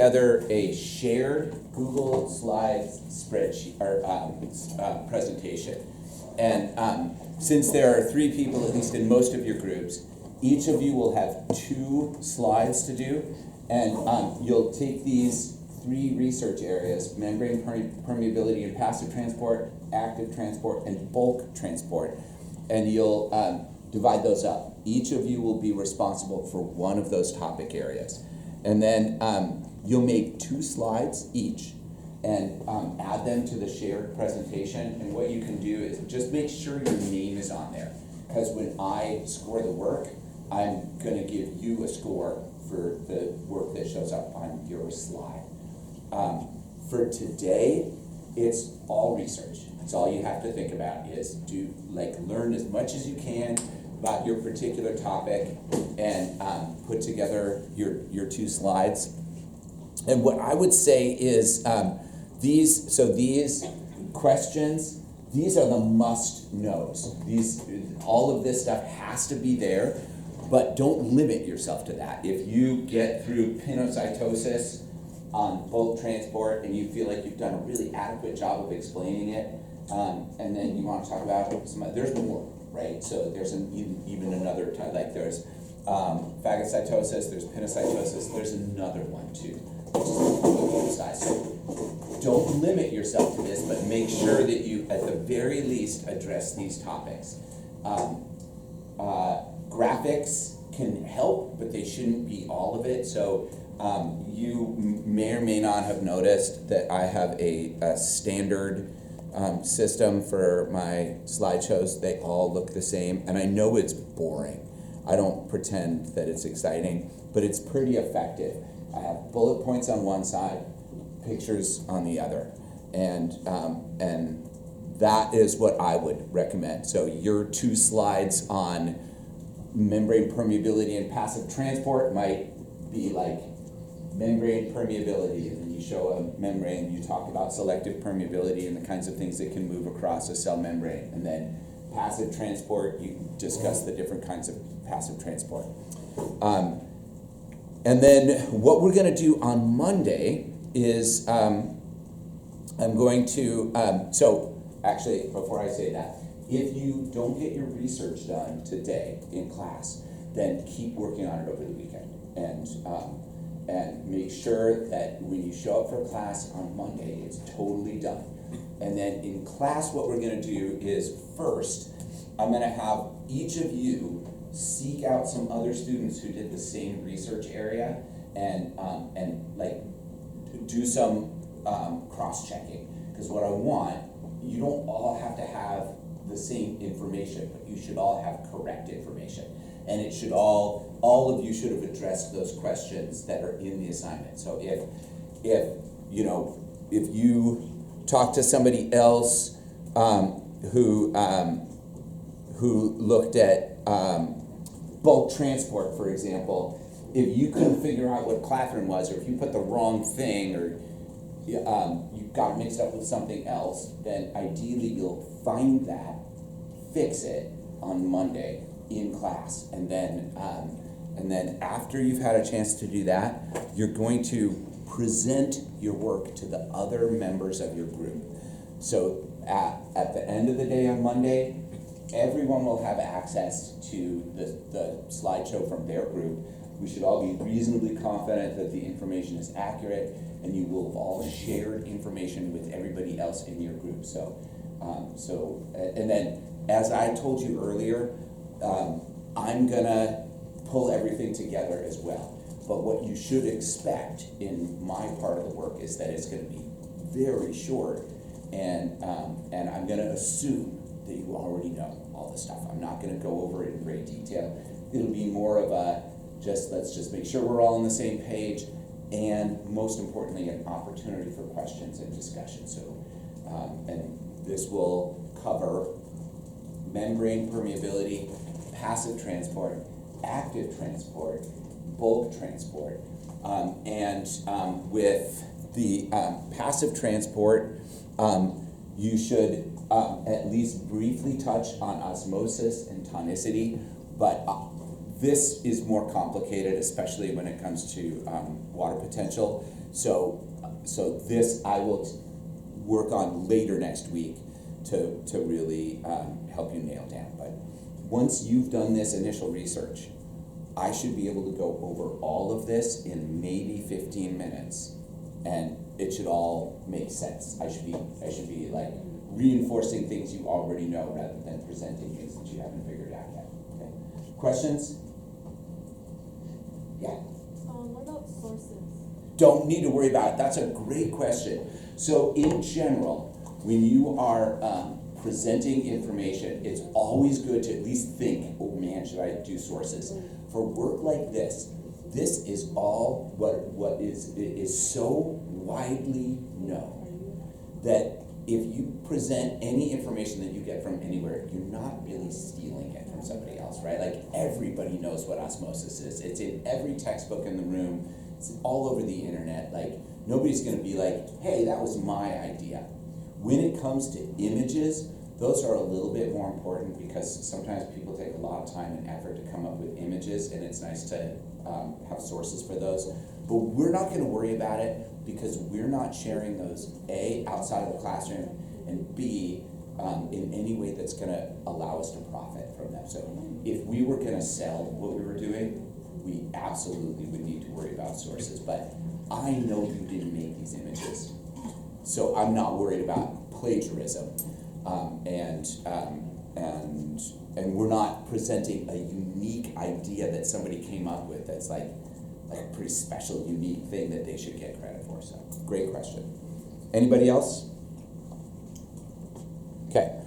together a shared Google Slides spreadsheet or presentation. And since there are 3 people, at least in most of your groups, each of you will have 2 slides to do. And you'll take these 3 research areas: membrane permeability and passive transport, active transport, and bulk transport. And you'll divide those up. Each of you will be responsible for one of those topic areas. And then you'll make 2 slides each and add them to the shared presentation. And what you can do is just make sure your name is on there, because when I score the work, I'm going to give you a score for the work that shows up on your slide. For today, it's all research. That's all you have to think about is learn as much as you can about your particular topic and put together your 2 slides. And what I would say is these questions, these are the must-knows. All of this stuff has to be there, but don't limit yourself to that. If you get through pinocytosis on bulk transport and you feel like you've done a really adequate job of explaining it, and then you want to talk about there's more, right? So there's even another type, like there's phagocytosis, there's pinocytosis, there's another one too, which is the size. So don't limit yourself to this, but make sure that you, at the very least, address these topics. Graphics can help, but they shouldn't be all of it. So you may or may not have noticed that I have a standard system for my slideshows. They all look the same, and I know it's boring. I don't pretend that it's exciting, but it's pretty effective. I have bullet points on one side, pictures on the other, and that is what I would recommend. So your 2 slides on membrane permeability and passive transport might be like membrane permeability, and then you show a membrane, you talk about selective permeability and the kinds of things that can move across a cell membrane, and then passive transport, you discuss the different kinds of passive transport. And then what we're going to do on Monday is I'm going to, so actually before I say that, if you don't get your research done today in class, then keep working on it over the weekend, and make sure that when you show up for class on Monday, it's totally done. And then in class, what we're going to do is first, I'm going to have each of you seek out some other students who did the same research area and do some cross-checking. Because what I want, you don't all have to have the same information, but you should all have correct information. And it should all of you should have addressed those questions that are in the assignment. So if you talk to somebody else who looked at bulk transport, for example, if you couldn't figure out what Clathrin was, or if you put the wrong thing, or you got mixed up with something else, then ideally you'll find that, fix it on Monday in class, and then after you've had a chance to do that, you're going to present your work to the other members of your group. So at the end of the day on Monday, everyone will have access to the slideshow from their group. We should all be reasonably confident that the information is accurate, and you will have all shared information with everybody else in your group. And then, as I told you earlier, I'm gonna pull everything together as well. But what you should expect in my part of the work is that it's gonna be very short, and I'm gonna assume that you already know all this stuff. I'm not gonna go over it in great detail. It'll be more of a let's just make sure we're all on the same page, and most importantly, an opportunity for questions and discussion. So, and this will cover membrane permeability, passive transport, active transport, bulk transport, and with the passive transport, you should at least briefly touch on osmosis and tonicity, but this is more complicated, especially when it comes to water potential. So this I will work on later next week to really help you nail down. But once you've done this initial research, I should be able to go over all of this in maybe 15 minutes, and it should all make sense. I should be like reinforcing things you already know rather than presenting things that you haven't figured out yet. Okay. Questions? Yeah. What about sources? Don't need to worry about it. That's a great question. So in general, when you are presenting information, it's always good to at least think, oh man, should I do sources? For work like this is all what is so widely known that if you present any information that you get from anywhere, you're not really stealing it from somebody else, right? Like everybody knows what osmosis is. It's in every textbook in the room. It's all over the internet. Like nobody's gonna be like, hey, that was my idea. When it comes to images, those are a little bit more important because sometimes people take a lot of time and effort to come up with images, and it's nice to have sources for those. But we're not going to worry about it because we're not sharing those, A, outside of the classroom, and B, in any way that's going to allow us to profit from them. So if we were going to sell what we were doing, we absolutely would need to worry about sources. But I know you didn't make these images, so I'm not worried about plagiarism. And we're not presenting a unique idea that somebody came up with that's like a pretty special, unique thing that they should get credit for. So, great question. Anybody else? Okay.